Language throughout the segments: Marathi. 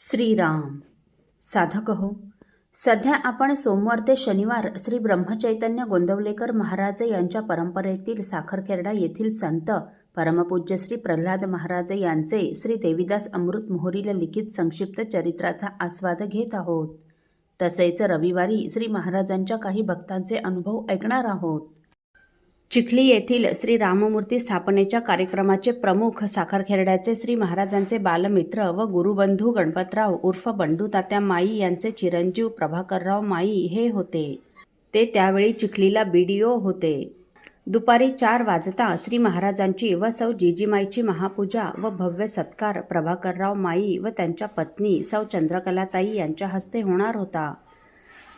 श्रीराम. साधक हो, सध्या आपण सोमवार ते शनिवार श्री ब्रह्मचैतन्य गोंदवलेकर महाराज यांच्या परंपरेतील साखरखेर्डा येथील संत परमपूज्य श्री प्रल्हाद महाराज यांचे श्री देवीदास अमृत मोहोरील लिखित संक्षिप्त चरित्राचा आस्वाद घेत आहोत. तसेच रविवारी श्री महाराजांच्या काही भक्तांचे अनुभव ऐकणार आहोत. चिखली येथील श्री राममूर्ती स्थापनेच्या कार्यक्रमाचे प्रमुख साखरखेर्ड्याचे श्री महाराजांचे बालमित्र व गुरुबंधू गणपतराव उर्फ बंडू तात्या माई यांचे चिरंजीव प्रभाकरराव माई हे होते. ते त्यावेळी चिखलीला BDO होते. दुपारी 4 वाजता श्री महाराजांची व सौ जिजीमाईची महापूजा व भव्य सत्कार प्रभाकरराव माई व त्यांच्या पत्नी सौ चंद्रकलाताई यांच्या हस्ते होणार होता.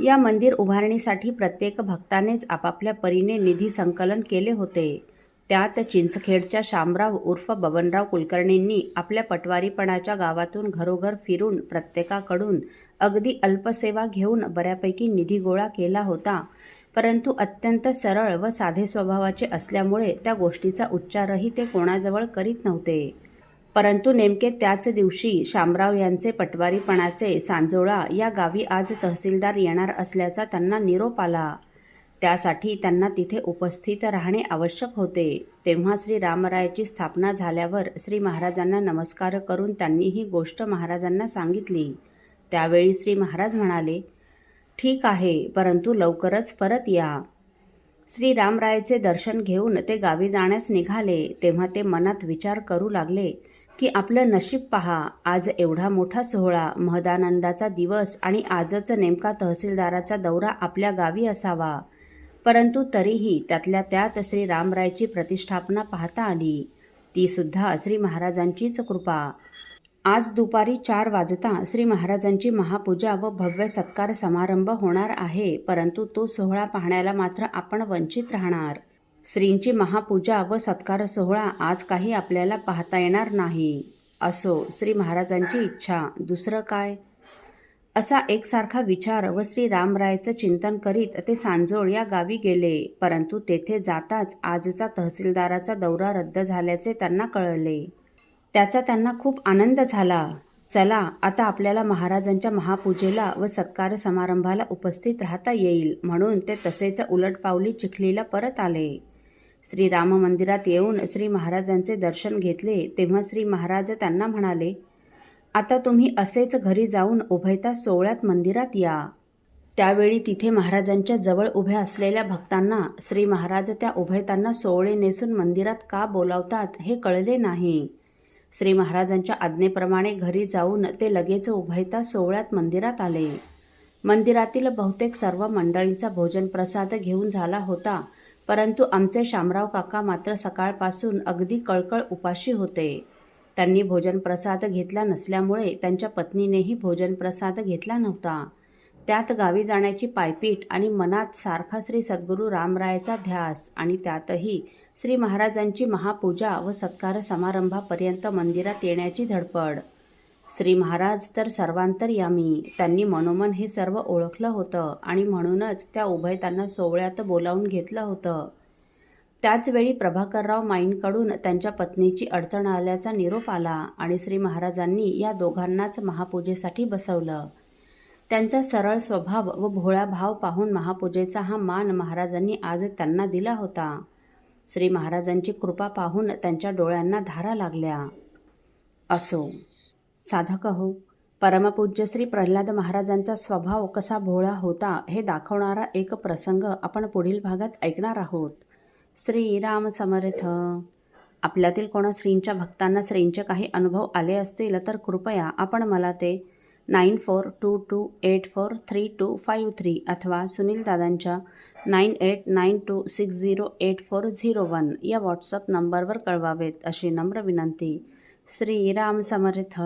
या मंदिर उभारणीसाठी प्रत्येक भक्तानेच आपापल्या परीने निधी संकलन केले होते. त्यात चिंचखेडच्या शामराव उर्फ बबनराव कुलकर्णींनी आपल्या पटवारीपणाच्या गावातून घरोघर फिरून प्रत्येकाकडून अगदी अल्पसेवा घेऊन बऱ्यापैकी निधी गोळा केला होता. परंतु अत्यंत सरळ व साधे स्वभावाचे असल्यामुळे त्या गोष्टीचा उच्चारही ते कोणाजवळ करीत नव्हते. परंतु नेमके त्याच दिवशी शामराव यांचे पटवारीपणाचे सांजोळा या गावी आज तहसीलदार येणार असल्याचा त्यांना निरोप आला. त्यासाठी त्यांना तिथे उपस्थित राहणे आवश्यक होते. तेव्हा श्री रामरायाची स्थापना झाल्यावर श्री महाराजांना नमस्कार करून त्यांनी ही गोष्ट महाराजांना सांगितली. त्यावेळी श्री महाराज म्हणाले, ठीक आहे, परंतु लवकरच परत या. श्री रामरायाचे दर्शन घेऊन ते गावी जाण्यास निघाले. तेव्हा ते मनात विचार करू लागले की आपलं नशीब पहा, आज एवढा मोठा सोहळा, महदानंदाचा दिवस आणि आजच नेमका तहसीलदाराचा दौरा आपल्या गावी असावा. परंतु तरीही त्यातल्या त्यात श्री रामरायाची प्रतिष्ठापना पाहता आली, ती सुद्धा श्री महाराजांचीच कृपा. आज दुपारी 4 वाजता श्री महाराजांची महापूजा व भव्य सत्कार समारंभ होणार आहे, परंतु तो सोहळा पाहण्याला मात्र आपण वंचित राहणार. श्रींची महापूजा व सत्कार सोहळा आज काही आपल्याला पाहता येणार नाही. असो, श्री महाराजांची इच्छा, दुसरं काय. असा एकसारखा विचार व श्री रामरायाचं चिंतन करीत ते सांजोळ या गावी गेले. परंतु तेथे जाताच आजचा तहसीलदाराचा दौरा रद्द झाल्याचे त्यांना कळले. त्याचा त्यांना खूप आनंद झाला. चला, आता आपल्याला महाराजांच्या महापूजेला व सत्कार समारंभाला उपस्थित राहता येईल म्हणून ते तसेच उलटपावली चिखलीला परत आले. श्री राम मंदिरात येऊन श्री महाराजांचे दर्शन घेतले. तेव्हा श्री महाराज त्यांना म्हणाले, आता तुम्ही असेच घरी जाऊन उभयता सोहळ्यात मंदिरात या. त्यावेळी तिथे महाराजांच्या जवळ उभ्या असलेल्या भक्तांना श्री महाराज त्या उभयतांना सोवळे नेसून मंदिरात का बोलावतात हे कळले नाही. श्री महाराजांच्या आज्ञेप्रमाणे घरी जाऊन ते लगेच उभयता सोहळ्यात मंदिरात आले. मंदिरातील बहुतेक सर्व मंडळींचा भोजन प्रसाद घेऊन झाला होता, परंतु आमचे शामराव काका मात्र सकाळपासून अगदी कळकळ उपाशी होते. त्यांनी भोजन प्रसाद घेतला नसल्यामुळे त्यांच्या पत्नीनेही भोजन प्रसाद घेतला नव्हता. त्यात गावी जाण्याची पायपीट आणि मनात सारखा श्री सद्गुरू रामरायाचा ध्यास आणि त्यातही श्री महाराजांची महापूजा व सत्कार समारंभापर्यंत मंदिरात येण्याची धडपड. श्री महाराज तर सर्वांतर्यामी, त्यांनी मनोमन हे सर्व ओळखलं होतं आणि म्हणूनच त्या उभयतांना सोहळ्यात बोलावून घेतलं होतं. त्याचवेळी प्रभाकरराव माईंकडून त्यांच्या पत्नीची अडचण आल्याचा निरोप आला आणि श्री महाराजांनी या दोघांनाच महापूजेसाठी बसवलं. त्यांचा सरळ स्वभाव व भोळा भाव पाहून महापूजेचा हा मान महाराजांनी आज त्यांना दिला होता. श्री महाराजांची कृपा पाहून त्यांच्या डोळ्यांना धारा लागल्या. असो, साधक हो, परमपूज्य श्री प्रल्हाद महाराजांचा स्वभाव कसा भोळा होता हे दाखवणारा एक प्रसंग आपण पुढील भागात ऐकणार आहोत. श्रीराम समर्थ. आपल्यातील कोणा श्रींच्या भक्तांना श्रींचे काही अनुभव आले असतील तर कृपया आपण मला ते 9422843253 अथवा सुनील दादांच्या 9892608401 या व्हॉट्सअप नंबरवर कळवावेत अशी नम्र विनंती. श्रीराम समर्थ.